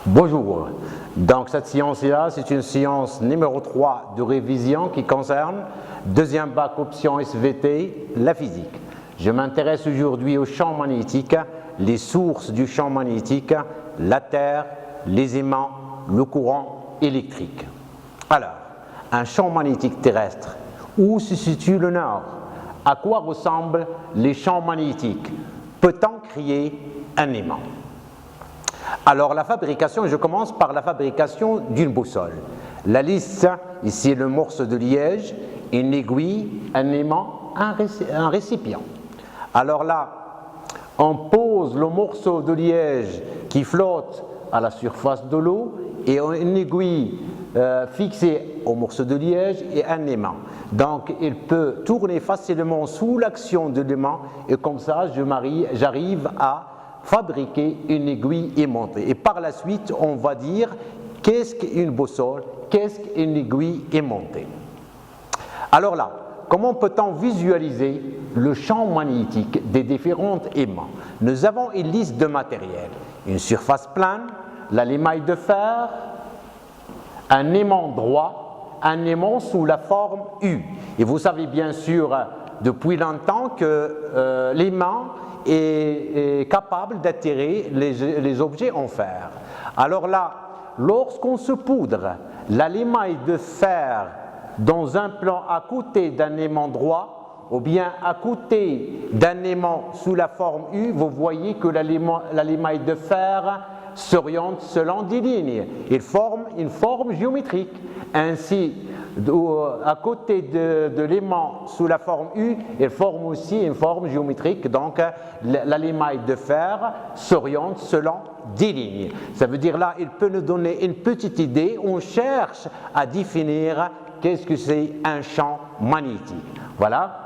Bonjour, donc cette séance-là, c'est une séance numéro 3 de révision qui concerne deuxième bac option SVT, la physique. Je m'intéresse aujourd'hui au champ magnétique, les sources du champ magnétique, la Terre, les aimants, le courant électrique. Alors, un champ magnétique terrestre, où se situe le Nord? À quoi ressemblent les champs magnétiques? Peut-on créer un aimant? Alors la fabrication, je commence par la fabrication d'une boussole. La liste, ici le morceau de liège, une aiguille, un aimant, un récipient. Alors là, on pose le morceau de liège qui flotte à la surface de l'eau et une aiguille fixée au morceau de liège et un aimant. Donc il peut tourner facilement sous l'action de l'aimant et comme ça j'arrive à fabriquer une aiguille aimantée. Et par la suite, on va dire qu'est-ce qu'une boussole, qu'est-ce qu'une aiguille aimantée. Alors là, comment peut-on visualiser le champ magnétique des différents aimants? Nous avons une liste de matériel, une surface plane, la l'émail de fer, un aimant droit, un aimant sous la forme U. Et vous savez bien sûr depuis longtemps que l'aimant est capable d'attirer les objets en fer. Alors là, lorsqu'on se poudre la l'émail de fer dans un plan à côté d'un aimant droit ou bien à côté d'un aimant sous la forme U, vous voyez que la l'émail de fer s'oriente selon des lignes. Il forme une forme géométrique. Ainsi, à côté de l'aimant sous la forme U, il forme aussi une forme géométrique. Donc, la l'émail de fer s'oriente selon des lignes. Ça veut dire là, il peut nous donner une petite idée. On cherche à définir qu'est-ce que c'est un champ magnétique. Voilà.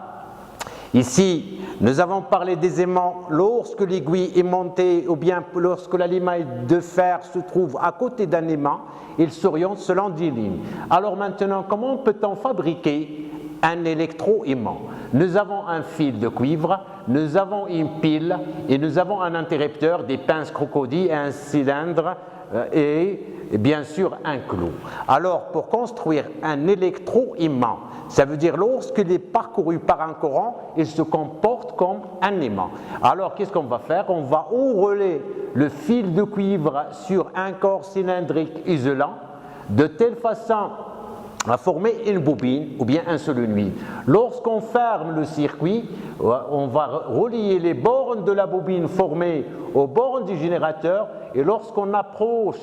Ici, nous avons parlé des aimants lorsque l'aiguille est montée ou bien lorsque la l'émail de fer se trouve à côté d'un aimant, il s'oriente selon des lignes. Alors maintenant, comment peut-on fabriquer un électroaimant? Nous avons un fil de cuivre, nous avons une pile et nous avons un interrupteur, des pinces crocodiles, un cylindre et bien sûr un clou. Alors pour construire un électroaimant, ça veut dire lorsqu'il est parcouru par un courant, il se comporte comme un aimant. Alors qu'est-ce qu'on va faire? On va enrouler le fil de cuivre sur un corps cylindrique isolant de telle façon à former une bobine ou bien un solenoïde. Lorsqu'on ferme le circuit, on va relier les bornes de la bobine formées aux bornes du générateur et lorsqu'on approche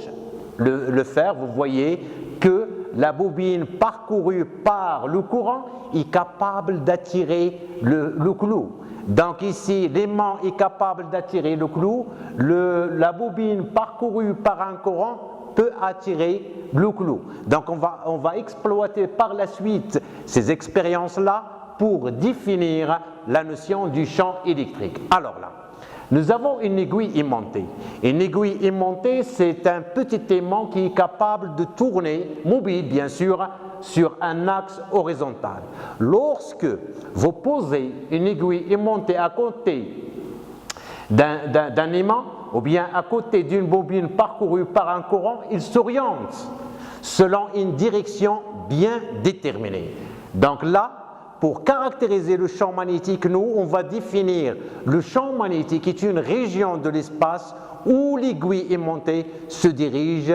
le fer, vous voyez que la bobine parcourue par le courant est capable d'attirer le clou. Donc ici, l'aimant est capable d'attirer le clou, la bobine parcourue par un courant peut attirer le clou. Donc on va exploiter par la suite ces expériences-là pour définir la notion du champ électrique. Alors là, nous avons une aiguille aimantée. Une aiguille aimantée, c'est un petit aimant qui est capable de tourner, mobile bien sûr, sur un axe horizontal. Lorsque vous posez une aiguille aimantée à côté d'un aimant ou bien à côté d'une bobine parcourue par un courant, il s'oriente selon une direction bien déterminée. Donc là, pour caractériser le champ magnétique, nous, on va définir le champ magnétique est une région de l'espace où l'aiguille aimantée se dirige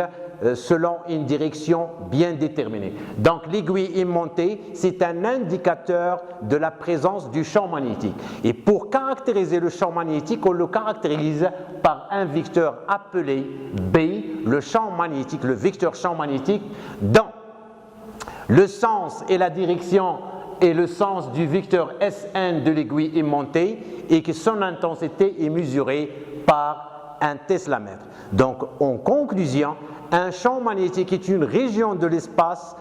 selon une direction bien déterminée. Donc l'aiguille aimantée, c'est un indicateur de la présence du champ magnétique. Et pour caractériser le champ magnétique, on le caractérise par un vecteur appelé B, le champ magnétique, le vecteur champ magnétique, dans le sens et la direction et le sens du vecteur Sn de l'aiguille aimantée et que son intensité est mesurée par un teslamètre. Donc en conclusion, un champ magnétique est une région de l'espace,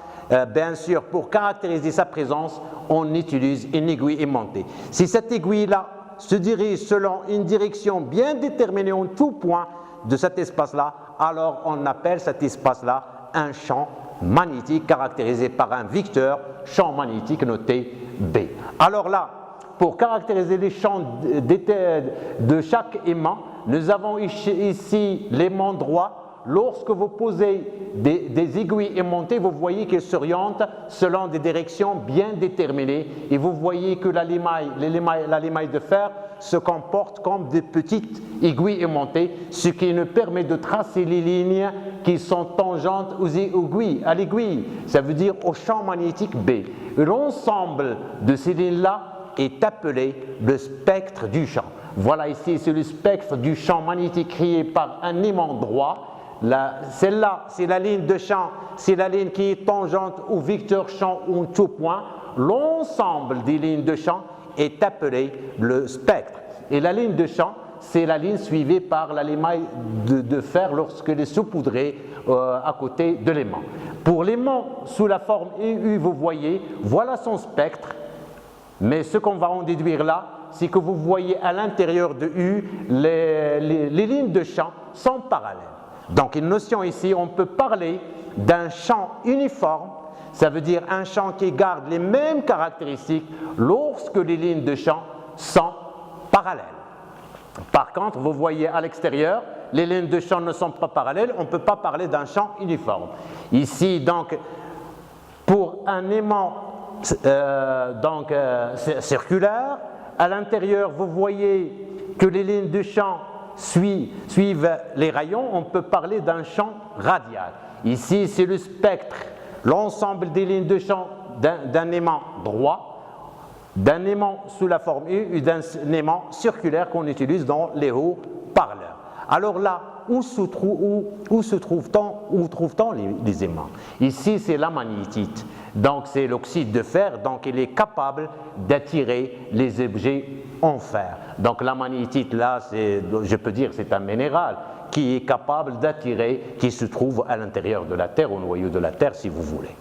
bien sûr pour caractériser sa présence, on utilise une aiguille aimantée. Si cette aiguille-là se dirige selon une direction bien déterminée en tout point de cet espace-là, alors on appelle cet espace-là un champ magnétique caractérisé par un vecteur champ magnétique noté B. Alors là, pour caractériser les champs de chaque aimant, nous avons ici l'aimant droit lorsque vous posez des aiguilles aimantées, vous voyez qu'elles s'orientent selon des directions bien déterminées et vous voyez que la limaille de fer se comporte comme des petites aiguilles aimantées, ce qui nous permet de tracer les lignes qui sont tangentes à l'aiguille, ça veut dire au champ magnétique B. Et l'ensemble de ces lignes-là est appelé le spectre du champ. Voilà ici, c'est le spectre du champ magnétique créé par un aimant droit. Celle-là, c'est la ligne de champ, c'est la ligne qui est tangente au vecteur champ ou tout point. L'ensemble des lignes de champ est appelé le spectre. Et la ligne de champ, c'est la ligne suivie par la limaille de fer lorsqu'elle est saupoudrée à côté de l'aimant. Pour l'aimant sous la forme EU, vous voyez, voilà son spectre. Mais ce qu'on va en déduire là, c'est que vous voyez à l'intérieur de U, les lignes de champ sont parallèles. Donc une notion ici, on peut parler d'un champ uniforme, ça veut dire un champ qui garde les mêmes caractéristiques lorsque les lignes de champ sont parallèles. Par contre, vous voyez à l'extérieur, les lignes de champ ne sont pas parallèles, on ne peut pas parler d'un champ uniforme. Ici, donc, pour un aimant circulaire, à l'intérieur, vous voyez que les lignes de champ suivent les rayons, on peut parler d'un champ radial. Ici, c'est le spectre, l'ensemble des lignes de champ d'un aimant droit, d'un aimant sous la forme U et d'un aimant circulaire qu'on utilise dans les haut-parleurs. Alors là, où se trouve-t-on les aimants? Ici, c'est la magnétite. Donc, c'est l'oxyde de fer, donc il est capable d'attirer les objets en fer. Donc, la magnétite, là, je peux dire, c'est un minéral qui est capable d'attirer, qui se trouve à l'intérieur de la Terre, au noyau de la Terre, si vous voulez.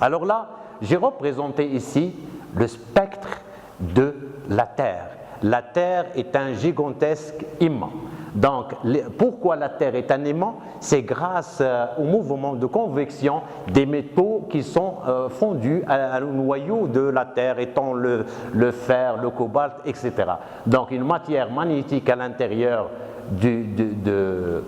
Alors là, j'ai représenté ici le spectre de la Terre. La Terre est un gigantesque aimant. Donc, pourquoi la Terre est un aimant? C'est grâce au mouvement de convection des métaux qui sont fondus au noyau de la Terre, étant le fer, le cobalt, etc. Donc, une matière magnétique à l'intérieur de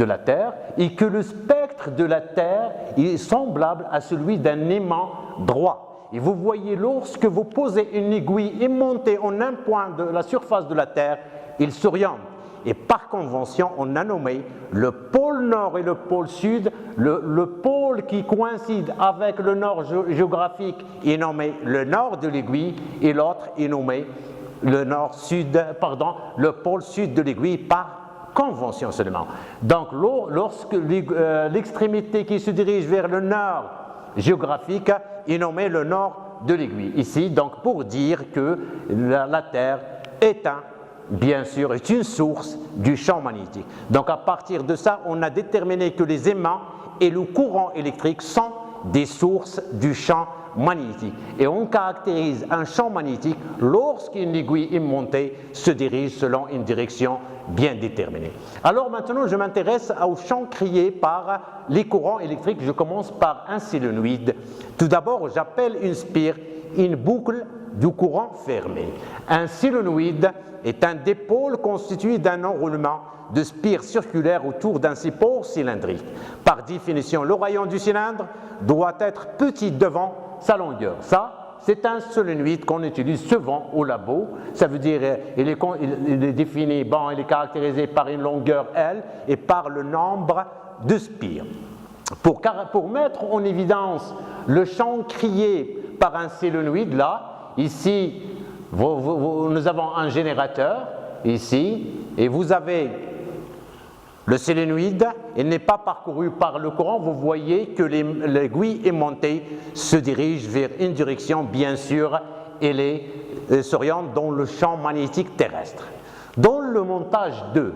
la Terre, et que le spectre de la Terre est semblable à celui d'un aimant droit. Et vous voyez, lorsque vous posez une aiguille aimantée en un point de la surface de la Terre, il s'oriente. Et par convention, on a nommé le pôle nord et le pôle sud. Le pôle qui coïncide avec le nord géographique est nommé le nord de l'aiguille et l'autre est nommé le pôle sud de l'aiguille par convention seulement. Donc, lorsque l'extrémité qui se dirige vers le nord géographique est nommé le nord de l'aiguille. Ici, donc, pour dire que la Terre bien sûr, est une source du champ magnétique. Donc à partir de ça, on a déterminé que les aimants et le courant électrique sont des sources du champ magnétique. Et on caractérise un champ magnétique lorsqu'une aiguille aimantée se dirige selon une direction bien déterminée. Alors maintenant, je m'intéresse au champ créé par les courants électriques. Je commence par un solénoïde. Tout d'abord, j'appelle une spire une boucle du courant fermé. Un solénoïde est un dipôle constitué d'un enroulement de spires circulaires autour d'un support cylindrique. Par définition, le rayon du cylindre doit être petit devant sa longueur. Ça, c'est un solénoïde qu'on utilise souvent au labo. Ça veut dire il est défini, il est caractérisé par une longueur L et par le nombre de spires. Pour mettre en évidence le champ créé par un solénoïde, là, ici, nous avons un générateur, ici, et vous avez le solénoïde, il n'est pas parcouru par le courant, vous voyez que l'aiguille aimantée se dirige vers une direction, bien sûr, elle s'oriente dans le champ magnétique terrestre. Dans le montage 2,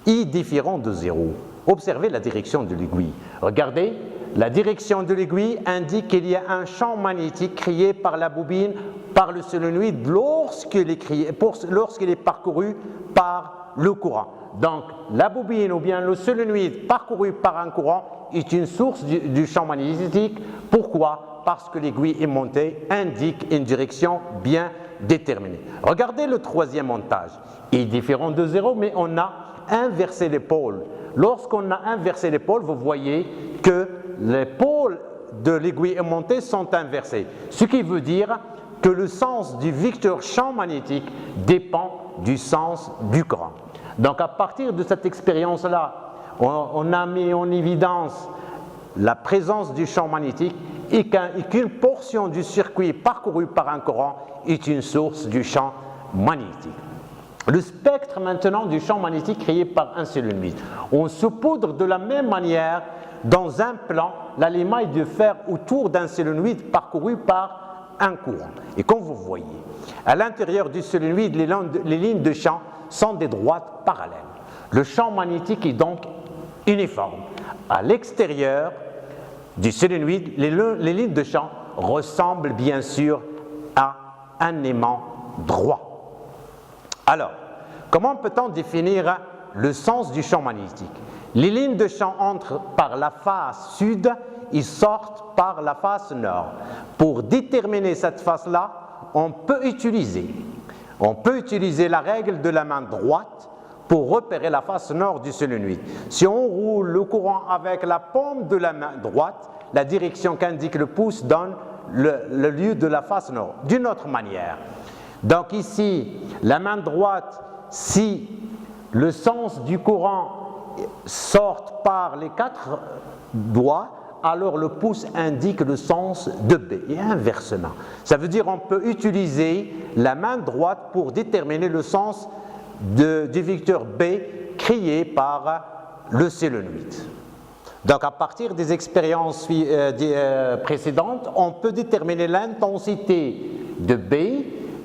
I différent de 0, observez la direction de l'aiguille. Regardez, la direction de l'aiguille indique qu'il y a un champ magnétique créé par la bobine, par le solénoïde, lorsqu'il est parcouru par le courant. Donc, la bobine ou bien le solénoïde parcouru par un courant est une source du champ magnétique. Pourquoi? Parce que l'aiguille aimantée indique une direction bien déterminée. Regardez le troisième montage. Il est différent de 0, mais on a inversé les pôles. Lorsqu'on a inversé les pôles, vous voyez que les pôles de l'aiguille aimantée sont inversés. Ce qui veut dire que le sens du vecteur champ magnétique dépend du sens du courant. Donc à partir de cette expérience-là, on a mis en évidence la présence du champ magnétique et qu'une portion du circuit parcouru par un courant est une source du champ magnétique. Le spectre maintenant du champ magnétique créé par un solénoïde. On saupoudre de la même manière dans un plan la limaille de fer autour d'un solénoïde parcouru par un courant. Et comme vous voyez, à l'intérieur du solénoïde, les lignes de champ sont des droites parallèles. Le champ magnétique est donc uniforme. À l'extérieur du solénoïde, les lignes de champ ressemblent bien sûr à un aimant droit. Alors, comment peut-on définir le sens du champ magnétique? Les lignes de champ entrent par la face sud et sortent par la face nord. Pour déterminer cette face-là, on peut utiliser la règle de la main droite pour repérer la face nord du solénoïde. Si on roule le courant avec la paume de la main droite, la direction qu'indique le pouce donne le lieu de la face nord. D'une autre manière, donc ici, la main droite, si le sens du courant sort par les 4 doigts, alors le pouce indique le sens de B, et inversement. Ça veut dire qu'on peut utiliser la main droite pour déterminer le sens du vecteur B créé par le solénoïde. Donc à partir des expériences précédentes, on peut déterminer l'intensité de B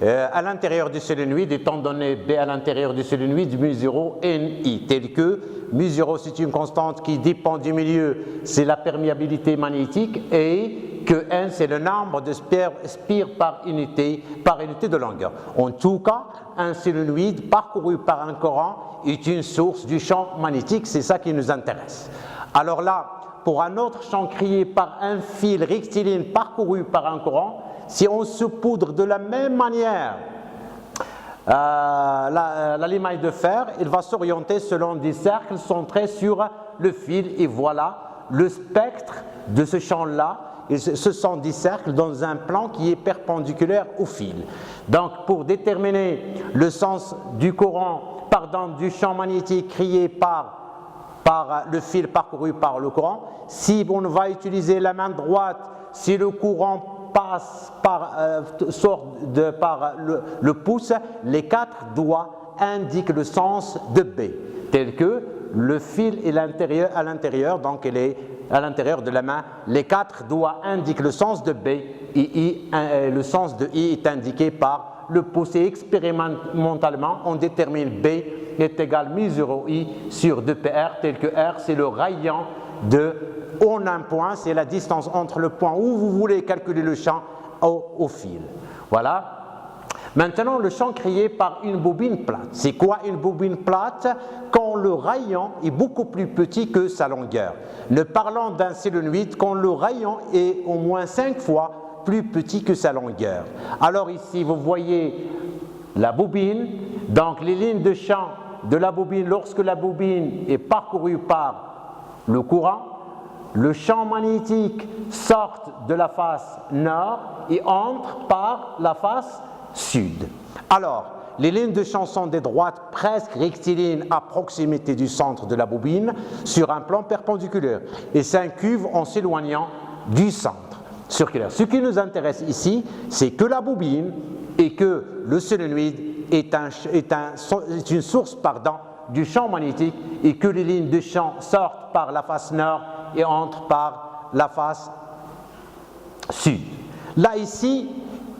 à l'intérieur du solénoïde, étant donné B à l'intérieur du solénoïde, mu0 NI, tel que mu0 c'est une constante qui dépend du milieu, c'est la perméabilité magnétique, et que N c'est le nombre de spires par unité de longueur. En tout cas, un solénoïde parcouru par un courant est une source du champ magnétique, c'est ça qui nous intéresse. Alors là, pour un autre champ créé par un fil rectiligne parcouru par un courant, si on saupoudre de la même manière la limaille de fer, il va s'orienter selon des cercles centrés sur le fil, et voilà le spectre de ce champ-là. Ce sont des cercles dans un plan qui est perpendiculaire au fil. Donc pour déterminer le sens du courant, du champ magnétique créé par le fil parcouru par le courant, si on va utiliser la main droite, si le courant sort par le pouce, les 4 doigts indiquent le sens de B, tel que le fil est à l'intérieur, donc il est à l'intérieur de la main, les 4 doigts indiquent le sens de B et le sens de I est indiqué par le pouce. Et expérimentalement, on détermine B est égal à mu0I sur 2PR, tel que R c'est le rayon en un point, c'est la distance entre le point où vous voulez calculer le champ au fil. Voilà. Maintenant, le champ créé par une bobine plate. C'est quoi une bobine plate? Quand le rayon est beaucoup plus petit que sa longueur. Ne parlons d'un solénoïde quand le rayon est au moins 5 fois plus petit que sa longueur. Alors ici, vous voyez la bobine, donc les lignes de champ de la bobine, lorsque la bobine est parcourue par le courant, le champ magnétique sort de la face nord et entre par la face sud. Alors, les lignes de champ sont des droites presque rectilignes à proximité du centre de la bobine sur un plan perpendiculaire et s'incuvent en s'éloignant du centre circulaire. Ce qui nous intéresse ici, c'est que la bobine et que le solénoïde est une source du champ magnétique et que les lignes de champ sortent par la face nord et entrent par la face sud. Là, ici,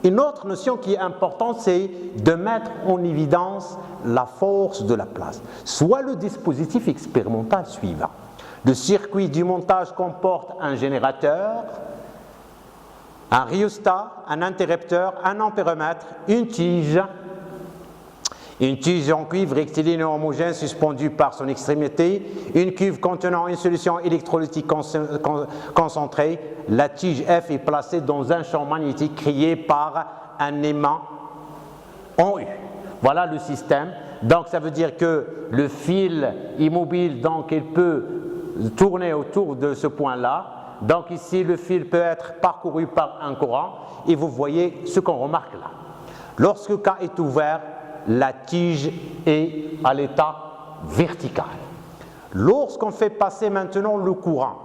une autre notion qui est importante, c'est de mettre en évidence la force de la place. Soit le dispositif expérimental suivant. Le circuit du montage comporte un générateur, un rhéostat, un interrupteur, un ampéromètre, une tige en cuivre rectiligne homogène suspendue par son extrémité, une cuve contenant une solution électrolytique concentrée. La tige F est placée dans un champ magnétique créé par un aimant en U. Voilà le système. Donc ça veut dire que le fil immobile, donc il peut tourner autour de ce point-là. Donc ici, le fil peut être parcouru par un courant et vous voyez ce qu'on remarque là. Lorsque le K est ouvert, la tige est à l'état vertical. Lorsqu'on fait passer maintenant le courant,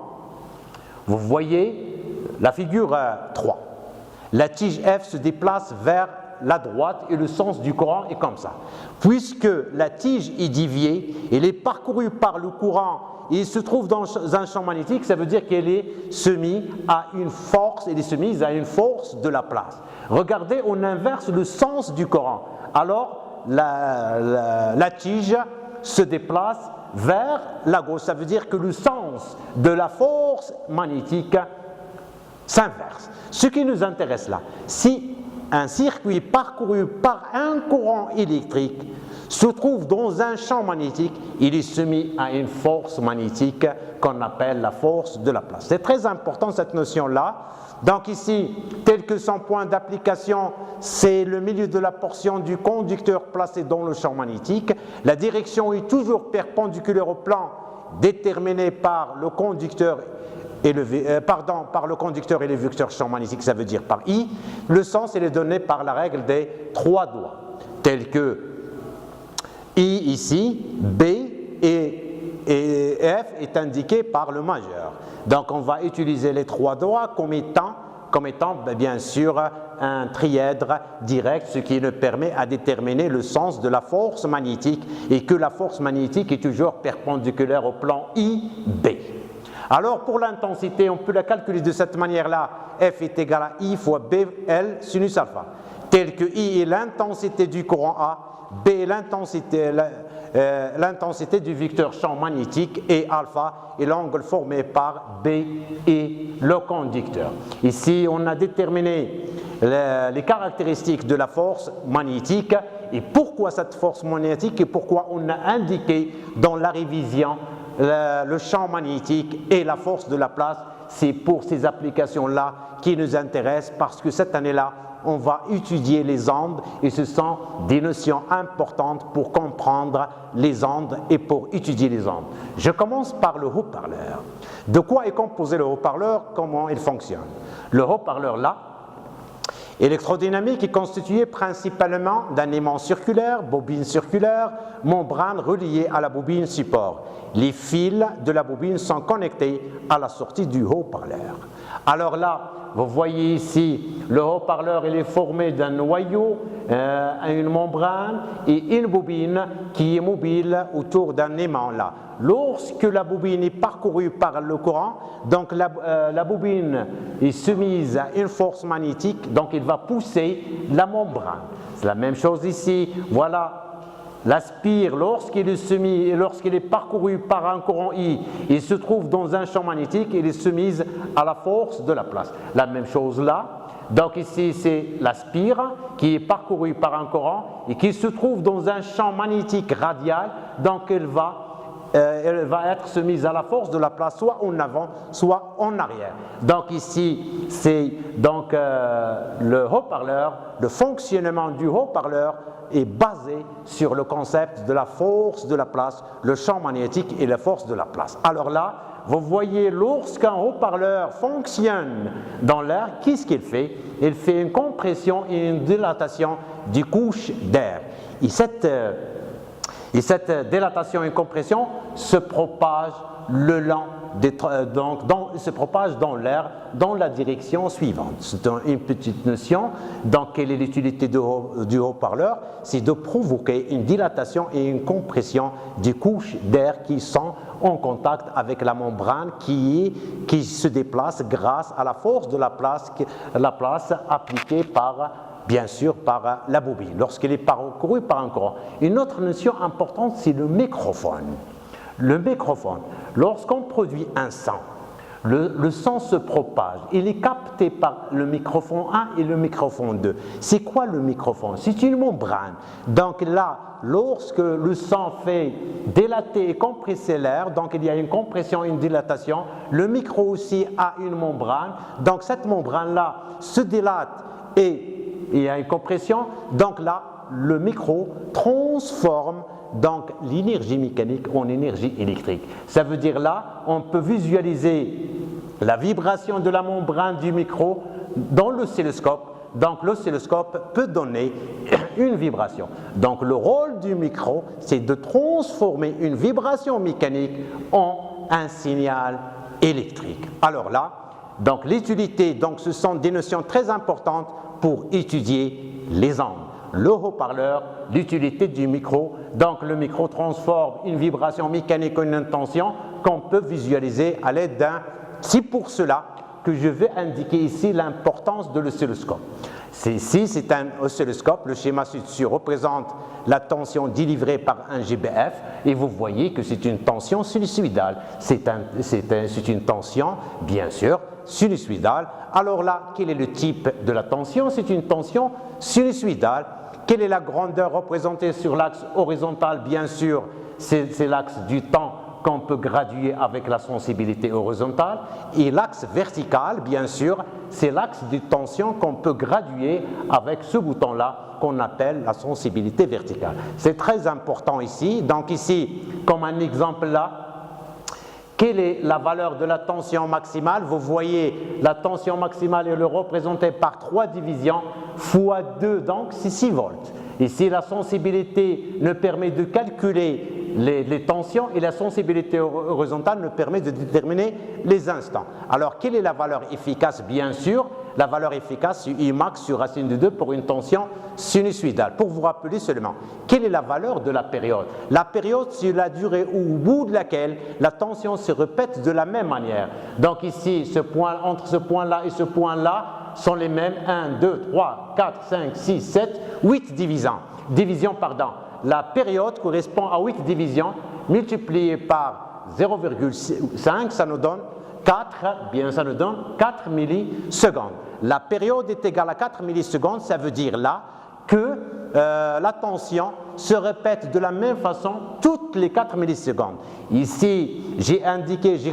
vous voyez la figure 3. La tige F se déplace vers la droite et le sens du courant est comme ça. Puisque la tige est déviée, elle est parcourue par le courant et il se trouve dans un champ magnétique, ça veut dire qu'elle est soumise à une force, elle est soumise à une force de la place. Regardez, on inverse le sens du courant. Alors, la tige se déplace vers la gauche. Ça veut dire que le sens de la force magnétique s'inverse. Ce qui nous intéresse là, si un circuit parcouru par un courant électrique se trouve dans un champ magnétique, il est soumis à une force magnétique qu'on appelle la force de la place. C'est très important cette notion-là. Donc ici, tel que son point d'application, c'est le milieu de la portion du conducteur placé dans le champ magnétique. La direction est toujours perpendiculaire au plan déterminé par le conducteur et par le conducteur et le vecteur champ magnétique, ça veut dire par I. Le sens est donné par la règle des 3 doigts, tel que I ici, B et F est indiqué par le majeur. Donc on va utiliser les 3 doigts comme étant bien sûr un trièdre direct, ce qui nous permet à déterminer le sens de la force magnétique et que la force magnétique est toujours perpendiculaire au plan IB. Alors pour l'intensité, on peut la calculer de cette manière-là. F est égal à I fois BL sinus alpha, tel que I est l'intensité du courant A, B est l'intensité du vecteur champ magnétique et alpha est l'angle formé par B et le conducteur. Ici, on a déterminé les caractéristiques de la force magnétique et pourquoi cette force magnétique et pourquoi on a indiqué dans la révision le champ magnétique et la force de la place. C'est pour ces applications-là qui nous intéressent parce que cette année-là, on va étudier les ondes et ce sont des notions importantes pour comprendre les ondes et pour étudier les ondes. Je commence par le haut-parleur. De quoi est composé le haut-parleur? Comment il fonctionne? Le haut-parleur là, électrodynamique est constitué principalement d'un aimant circulaire, bobine circulaire, membrane reliée à la bobine support. Les fils de la bobine sont connectés à la sortie du haut-parleur. Alors là, vous voyez ici, le haut-parleur il est formé d'un noyau, une membrane et une bobine qui est mobile autour d'un aimant là. Lorsque la bobine est parcourue par le courant, donc la bobine est soumise à une force magnétique, donc il va pousser la membrane. C'est la même chose ici, voilà. L'aspire, lorsqu'il est parcouru par un courant I, il se trouve dans un champ magnétique, il est soumise à la force de la place. La même chose là, donc ici c'est l'aspire qui est parcouru par un courant et qui se trouve dans un champ magnétique radial, donc elle va être soumise à la force de la place soit en avant, soit en arrière. Donc ici c'est donc le haut-parleur, le fonctionnement du haut-parleur est basé sur le concept de la force de la place, le champ magnétique et la force de la place. Alors là, vous voyez, lorsqu'un haut-parleur fonctionne dans l'air, qu'est-ce qu'il fait? Il fait une compression et une dilatation des couches d'air. Et cette dilatation et compression se propage le long se propage dans l'air dans la direction suivante. C'est une petite notion. Donc, quelle est l'utilité du haut-parleur? C'est de provoquer une dilatation et une compression des couches d'air qui sont en contact avec la membrane qui se déplace grâce à la force de la place appliquée bien sûr par la bobine, lorsqu'elle est parcourue par un courant. Une autre notion importante, c'est le microphone. Le microphone, lorsqu'on produit un son, le son se propage. Il est capté par le microphone 1 et le microphone 2. C'est quoi le microphone? C'est une membrane. Donc là, lorsque le son fait dilater et compresser l'air, donc il y a une compression et une dilatation, le micro aussi a une membrane. Donc cette membrane-là se dilate et il y a une compression. Donc là, le micro transforme donc l'énergie mécanique en énergie électrique. Ça veut dire là, on peut visualiser la vibration de la membrane du micro dans l'oscilloscope. Donc l'oscilloscope peut donner une vibration. Donc le rôle du micro, c'est de transformer une vibration mécanique en un signal électrique. Alors là, donc l'utilité, donc ce sont des notions très importantes pour étudier les ondes. Le haut-parleur, l'utilité du micro, donc le micro transforme une vibration mécanique en une intention qu'on peut visualiser à l'aide d'un... C'est pour cela que je vais indiquer ici l'importance de l'oscilloscope. Ici, c'est un oscilloscope, le schéma ci-dessus représente la tension délivrée par un GBF et vous voyez que c'est une tension sinusoïdale. C'est une tension, bien sûr, sinusoïdale. Alors là, quel est le type de la tension? C'est une tension sinusoïdale. Quelle est la grandeur représentée sur l'axe horizontal? Bien sûr, c'est l'axe du temps qu'on peut graduer avec la sensibilité horizontale. Et l'axe vertical, bien sûr, c'est l'axe de tension qu'on peut graduer avec ce bouton-là qu'on appelle la sensibilité verticale. C'est très important ici. Donc ici, comme un exemple là, quelle est la valeur de la tension maximale? Vous voyez, la tension maximale est représentée par 3 divisions fois 2, donc c'est 6 volts. Ici, la sensibilité nous permet de calculer les tensions et la sensibilité horizontale nous permet de déterminer les instants. Alors, quelle est la valeur efficace? Bien sûr, la valeur efficace, c'est I max sur racine de 2 pour une tension sinusoïdale. Pour vous rappeler seulement, quelle est la valeur de la période? La période, c'est la durée au bout de laquelle la tension se répète de la même manière. Donc ici, entre ce point-là et ce point-là sont les mêmes 1, 2, 3, 4, 5, 6, 7, 8 divisions. La période correspond à 8 divisions multipliées par 0,5, ça nous donne 4 millisecondes. La période est égale à 4 millisecondes, ça veut dire là que la tension se répète de la même façon toutes les 4 millisecondes. Ici, j'ai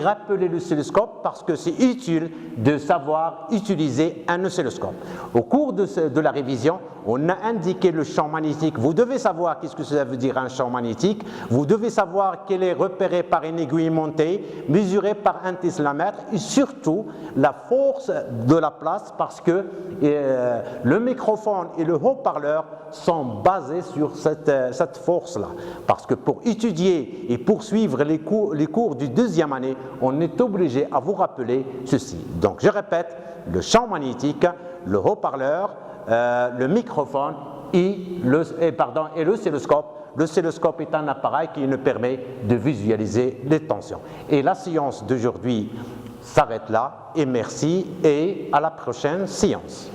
rappelé l'oscilloscope parce que c'est utile de savoir utiliser un oscilloscope. Au cours de la révision, on a indiqué le champ magnétique. Vous devez savoir qu'est-ce que ça veut dire un champ magnétique. Vous devez savoir qu'il est repéré par une aiguille montée, mesuré par un teslamètre et surtout la force de la place parce que le microphone et le haut-parleur sont basés sur cette force-là. Parce que pour étudier et poursuivre les cours du deuxième année, on est obligé à vous rappeler ceci. Donc je répète, le champ magnétique, le haut-parleur, le microphone et l'oscilloscope. L'oscilloscope est un appareil qui nous permet de visualiser les tensions. Et la séance d'aujourd'hui s'arrête là et merci et à la prochaine séance.